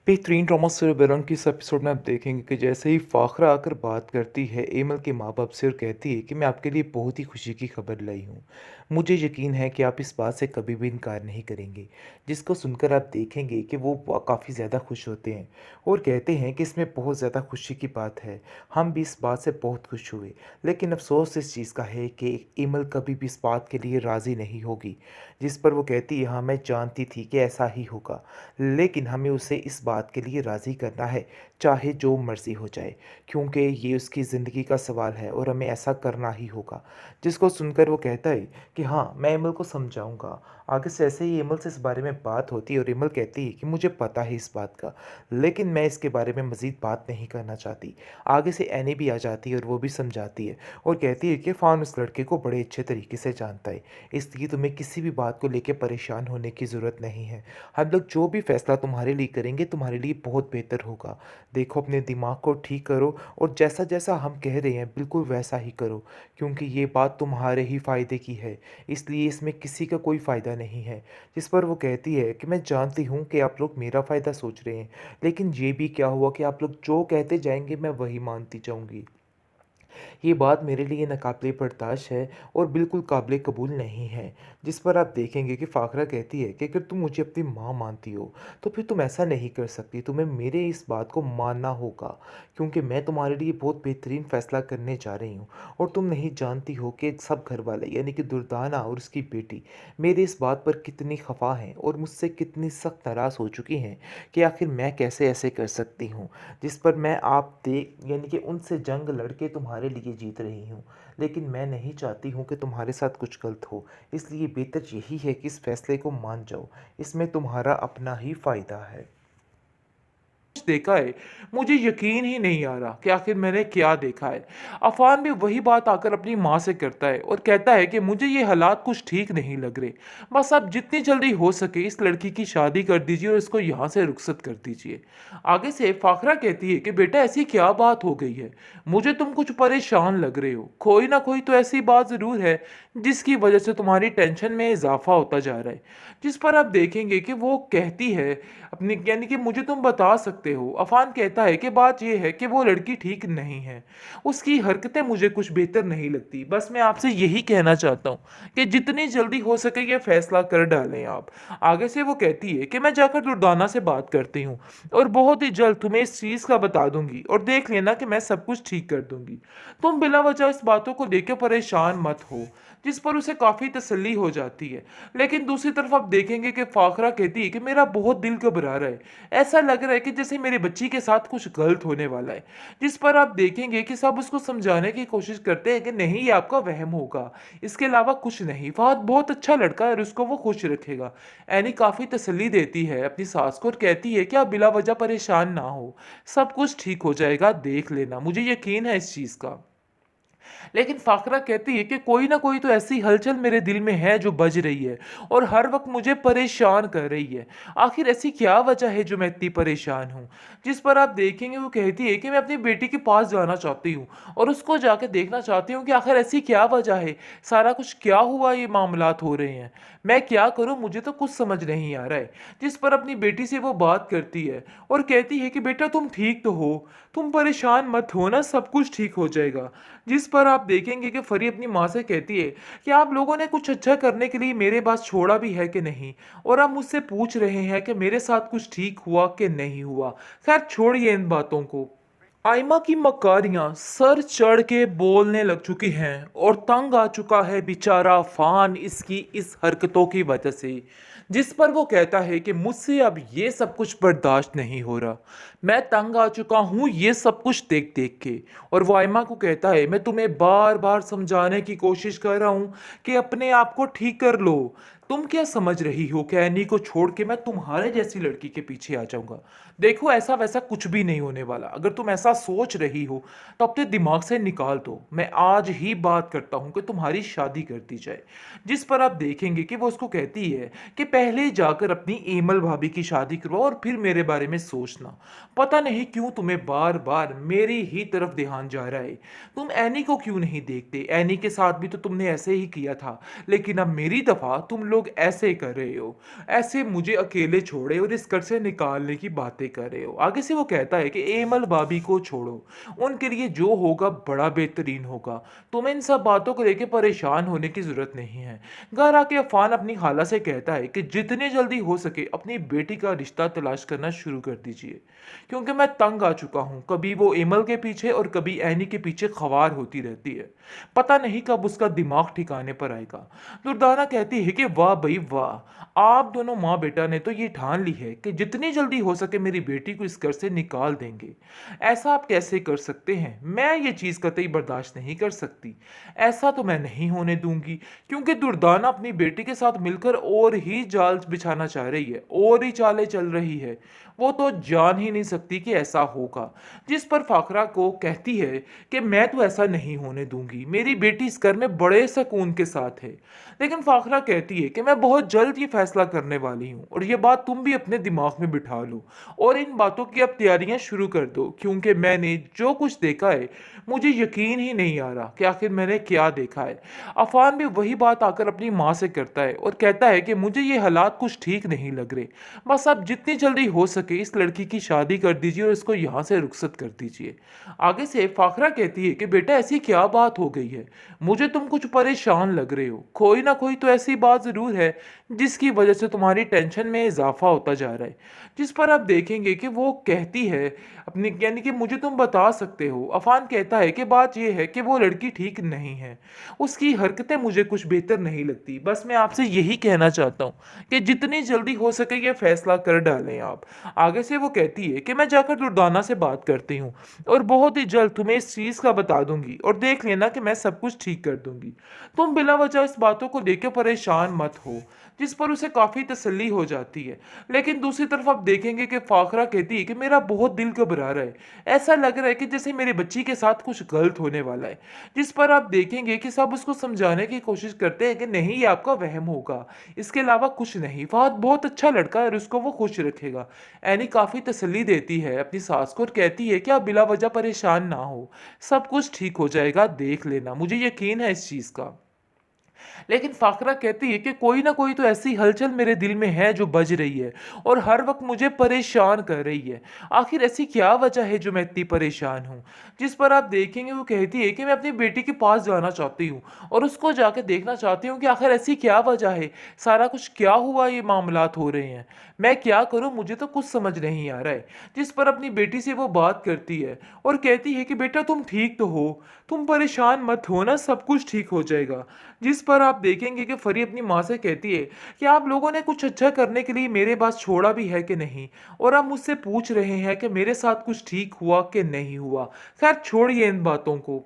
बेहतरीन drama serial की इस एपिसोड में आप देखेंगे कि जैसे ही फ़ाखरा आकर बात करती है एमल के माँ-बाप से और कहती है कि मैं आपके लिए बहुत ही खुशी की खबर लाई हूँ। मुझे यकीन है कि आप इस बात से कभी भी इनकार नहीं करेंगे। जिसको सुनकर आप देखेंगे कि वो काफ़ी ज़्यादा खुश होते हैं और कहते हैं कि इसमें बहुत ज़्यादा खुशी की बात है। हम भी इस बात से बहुत खुश हुए। लेकिन अफ़सोस इस चीज़ का है कि एमल कभी भी इस बात के लिए राज़ी नहीं होगी। जिस पर वो कहती है हाँ, मैं जानती थी कि ऐसा ही होगा। लेकिन हमें उसे इस बात के लिए राज़ी करना है, चाहे जो मर्ज़ी हो जाए, क्योंकि ये उसकी ज़िंदगी का सवाल है और हमें ऐसा करना ही होगा। जिसको सुनकर वो कहता है कि हाँ, मैं इमल को समझाऊँगा। आगे से ऐसे ही इमल से इस बारे में बात होती है और इमल कहती है कि मुझे पता है इस बात का, लेकिन मैं इसके बारे में मज़ीद बात नहीं करना चाहती। आगे से एनी भी आ जाती है और वो भी समझाती है और कहती है कि फ़ान उस लड़के को बड़े अच्छे तरीके से जानता है, इसलिए तुम्हें किसी भी बात को लेके परेशान होने की ज़रूरत नहीं है। हम लोग जो भी फ़ैसला तुम्हारे लिए करेंगे, तुम्हारे लिए बहुत बेहतर होगा। देखो अपने दिमाग को ठीक करो और जैसा-जैसा हम कह रहे हैं बिल्कुल वैसा ही करो, क्योंकि ये बात तुम्हारे ही फ़ायदे की है, इसलिए इसमें किसी का कोई फ़ायदा नहीं है। जिस पर वो कहती है कि मैं जानती हूँ कि आप लोग मेरा फ़ायदा सोच रहे हैं, लेकिन ये भी क्या हुआ कि आप लोग जो कहते जाएँगे मैं वही मानती जाऊँगी। ये बात मेरे लिए नाकाबिले बर्दाश्त है और बिल्कुल काबिल कबूल नहीं है। जिस पर आप देखेंगे कि फ़ाखरा कहती है कि अगर तुम मुझे अपनी माँ मानती हो, तो फिर तुम ऐसा नहीं कर सकती। तुम्हें मेरे इस बात को मानना होगा, क्योंकि मैं तुम्हारे लिए बहुत बेहतरीन फ़ैसला करने जा रही हूँ और तुम नहीं जानती हो कि सब घरवाले यानी कि दुर्दाना और उसकी बेटी मेरी इस बात पर कितनी ख़फ़ा हैं और मुझसे कितनी सख्त नाराज़ हो चुकी हैं कि आखिर मैं कैसे ऐसे कर सकती हूँ। जिस पर मैं आप दे यानी कि उनसे जंग लड़के तुम्हारे लिए जीत रही हूँ। लेकिन मैं नहीं चाहती हूँ कि तुम्हारे साथ कुछ गलत हो। इसलिए बेहतर यही है कि इस फैसले को मान जाओ। इसमें तुम्हारा अपना ही फ़ायदा है। देखा है, मुझे यकीन ही नहीं आ रहा कि आखिर मैंने क्या देखा है। अफ़ान भी वही बात आकर अपनी माँ से करता है और कहता है कि मुझे ये हालात कुछ ठीक नहीं लग रहे। बस आप जितनी जल्दी हो सके इस लड़की की शादी कर दीजिए और इसको यहाँ से रुखसत कर दीजिए। आगे से फ़ाखरा कहती है कि बेटा ऐसी क्या बात हो गई है? मुझे तुम कुछ परेशान लग रहे हो। कोई ना कोई तो ऐसी बात ज़रूर है जिसकी वजह से तुम्हारी टेंशन में इज़ाफ़ा होता जा रहा है। जिस पर आप देखेंगे कि वो कहती है अपनी यानी कि मुझे तुम बता सकते हो। अफ़ान कहता है कि बात ये है कि वो लड़की ठीक नहीं है। उसकी हरकतें मुझे कुछ बेहतर नहीं लगती। बस मैं आपसे यही कहना चाहता हूँ कि जितनी जल्दी हो सके ये फ़ैसला कर डालें आप। आगे से वो कहती है कि मैं जाकर दुर्दाना से बात करती हूँ और बहुत ही जल्द तुम्हें इस चीज़ का बता दूँगी और देख लेना कि मैं सब कुछ ठीक कर दूँगी। तुम बिला वजह इस बातों को लेके परेशान मत हो। जिस पर उसे काफ़ी तसल्ली हो जाती है। लेकिन दूसरी तरफ आप देखेंगे कि फ़ाखरा कहती है कि मेरा बहुत दिल घबरा रहा है। ऐसा लग रहा है कि जैसे मेरी बच्ची के साथ कुछ गलत होने वाला है। जिस पर आप देखेंगे कि सब उसको समझाने की कोशिश करते हैं कि नहीं ये आपका वहम होगा। इसके अलावा कुछ नहीं। फ़हद बहुत अच्छा लड़का है और उसको वो खुश रखेगा। एनी काफ़ी तसल्ली देती है अपनी सास को और कहती है कि आप बिला वजह परेशान ना हो। सब कुछ ठीक हो जाएगा, देख लेना। मुझे यकीन है इस चीज़ का। लेकिन फ़ाखरा कहती है कि कोई ना कोई तो ऐसी हलचल मेरे दिल में है जो बज रही है और हर वक़्त मुझे परेशान कर रही है। आखिर ऐसी क्या वजह है जो मैं इतनी परेशान हूँ? जिस पर आप देखेंगे वो कहती है कि मैं अपनी बेटी के पास जाना चाहती हूँ और उसको जाके देखना चाहती हूँ कि आखिर ऐसी क्या वजह है? सारा कुछ क्या हुआ ये मामलात हो रहे हैं? मैं क्या करूँ मुझे तो कुछ समझ नहीं आ रहा है। जिस पर अपनी बेटी से वो बात करती है और कहती है कि बेटा तुम ठीक तो हो? तुम परेशान मत हो ना, सब कुछ ठीक हो जाएगा। जिस पर आप देखेंगे कि फरी अपनी माँ से कहती है कि आप लोगों ने कुछ अच्छा करने के लिए मेरे पास छोड़ा भी है कि नहीं, और आप मुझसे पूछ रहे हैं कि मेरे साथ कुछ ठीक हुआ कि नहीं हुआ। खैर छोड़िए इन बातों को। आइमा की मकारियां सर चढ़ के बोलने लग चुकी हैं और तंग आ चुका है बेचारा फान इसकी इस हरकतों की वजह से। जिस पर वो कहता है कि मुझसे अब ये सब कुछ बर्दाश्त नहीं हो रहा। मैं तंग आ चुका हूँ ये सब कुछ देख देख के। और वो आइमा को कहता है मैं तुम्हें बार बार समझाने की कोशिश कर रहा हूँ कि अपने आप को ठीक कर लो। तुम क्या समझ रही हो कि एनी को छोड़ के मैं तुम्हारे जैसी लड़की के पीछे आ जाऊंगा? देखो ऐसा वैसा कुछ भी नहीं होने वाला। अगर तुम ऐसा सोच रही हो तो अपने दिमाग से निकाल दो। मैं आज ही बात करता हूँ कि तुम्हारी शादी कर दी जाए। जिस पर आप देखेंगे कि वो उसको कहती है कि पहले जाकर अपनी एमल भाभी की शादी करवाओ और फिर मेरे बारे में सोचना। पता नहीं क्यों तुम्हें बार बार मेरी ही तरफ ध्यान जा रहा है। तुम एनी को क्यों नहीं देखते? एनी के साथ भी तो तुमने ऐसे ही किया था, लेकिन अब मेरी दफा तुम लोग लोग ऐसे कर रहे हो, ऐसे मुझे अकेले छोड़े और इस घर से निकालने की बातें कर रहे हो। आगे से वो कहता है कि एमल भाभी को छोड़ो, उनके लिए जो होगा बड़ा बेहतरीन होगा, तुम्हें इन सब बातों को लेकर परेशान होने की जरूरत नहीं है। घर आके अफान अपनी खाला से कहता है कि जितने जल्दी हो सके अपनी बेटी का रिश्ता तलाश करना शुरू कर दीजिए, क्योंकि मैं तंग आ चुका हूं। कभी वो एमल के पीछे और कभी एनी के पीछे खवार होती रहती है। पता नहीं कब उसका दिमाग ठिकाने पर आएगा। दुर्दाना कहती है कि वाह भाई वाह, आप दोनों माँ बेटा ने तो ये ठान ली है कि जितनी जल्दी हो सके मेरी बेटी को इस घर से निकाल देंगे। ऐसा आप कैसे कर सकते हैं? मैं ये चीज कतई बर्दाश्त नहीं कर सकती। ऐसा तो मैं नहीं होने दूंगी, क्योंकि दुर्दाना अपनी बेटी के साथ मिलकर और ही जाल बिछाना चाह रही है, और ही चालें चल रही है। वो तो जान ही नहीं सकती कि ऐसा होगा। जिस पर फाखरा को कहती है कि मैं तो ऐसा नहीं होने दूंगी, मेरी बेटी इस घर में बड़े सुकून के साथ है। लेकिन फाखरा कहती है कि मैं बहुत जल्द ये फैसला करने वाली हूँ, और ये बात तुम भी अपने दिमाग में बिठा लो और इन बातों की अब तैयारियां शुरू कर दो, क्योंकि मैंने जो कुछ देखा है मुझे यकीन ही नहीं आ रहा कि आखिर मैंने क्या देखा है। अफान भी वही बात आकर अपनी माँ से करता है और कहता है कि मुझे ये हालात कुछ ठीक नहीं लग रहे। बस अब जितनी जल्दी हो सके इस लड़की की शादी कर दीजिए और इसको यहाँ से रुखसत कर दीजिए। आगे से फाखरा कहती है कि बेटा ऐसी क्या बात हो गई है, मुझे तुम कुछ परेशान लग रहे हो। कोई ना कोई तो ऐसी बात जरूर है जिसकी वजह से तुम्हारी टेंशन में इजाफा होता जा रहा है। जिस पर आप देखेंगे कि वो कहती है अपनी, यानी कि मुझे तुम बता सकते हो। अफान कहता है कि बात यह है कि वो लड़की ठीक नहीं है, उसकी हरकतें मुझे कुछ बेहतर नहीं लगती। बस मैं आपसे यही कहना चाहता हूँ कि जितनी जल्दी हो सके ये फैसला कर डालें आप। आगे से वो कहती है कि मैं जाकर दुर्दाना से बात करती हूँ और बहुत ही जल्द तुम्हें इस चीज़ का बता दूंगी, और देख लेना कि मैं सब कुछ ठीक कर दूंगी। तुम बिला वजह इस बातों को लेकर परेशान मत हो। जिस पर उसे काफ़ी तसल्ली हो जाती है। लेकिन दूसरी तरफ आप देखेंगे कि फाखरा कहती है कि मेरा बहुत दिल घबरा रहा है, ऐसा लग रहा है कि जैसे मेरी बच्ची के साथ कुछ गलत होने वाला है। जिस पर आप देखेंगे कि सब उसको समझाने की कोशिश करते हैं कि नहीं, ये आपका वहम होगा, इसके अलावा कुछ नहीं, फहद बहुत अच्छा लड़का है और उसको वो खुश रखेगा। एनी काफ़ी तसल्ली देती है अपनी सास को और कहती है कि आप बिला वजह परेशान ना हो, सब कुछ ठीक हो जाएगा, देख लेना, मुझे यकीन है इस चीज़ का। लेकिन फाखरा कहती है कि कोई ना कोई तो ऐसी हलचल मेरे दिल में है जो बज रही है और हर वक्त मुझे परेशान कर रही है। आखिर ऐसी क्या वजह है जो मैं इतनी परेशान हूँ? जिस पर आप देखेंगे वो कहती है कि मैं अपनी बेटी के पास जाना चाहती हूँ और उसको जाके देखना चाहती हूँ कि आखिर ऐसी क्या वजह है, सारा कुछ क्या हुआ, ये मामलात हो रहे हैं, मैं क्या करूँ, मुझे तो कुछ समझ नहीं आ रहा है। जिस पर अपनी बेटी से वो बात करती है और कहती है कि बेटा तुम ठीक तो हो, तुम परेशान मत हो ना, सब कुछ ठीक हो जाएगा। जिस पर आप देखेंगे कि फरी अपनी माँ से कहती है कि आप लोगों ने कुछ अच्छा करने के लिए मेरे पास छोड़ा भी है कि नहीं, और आप मुझसे पूछ रहे हैं कि मेरे साथ कुछ ठीक हुआ कि नहीं हुआ। खैर छोड़िए इन बातों को।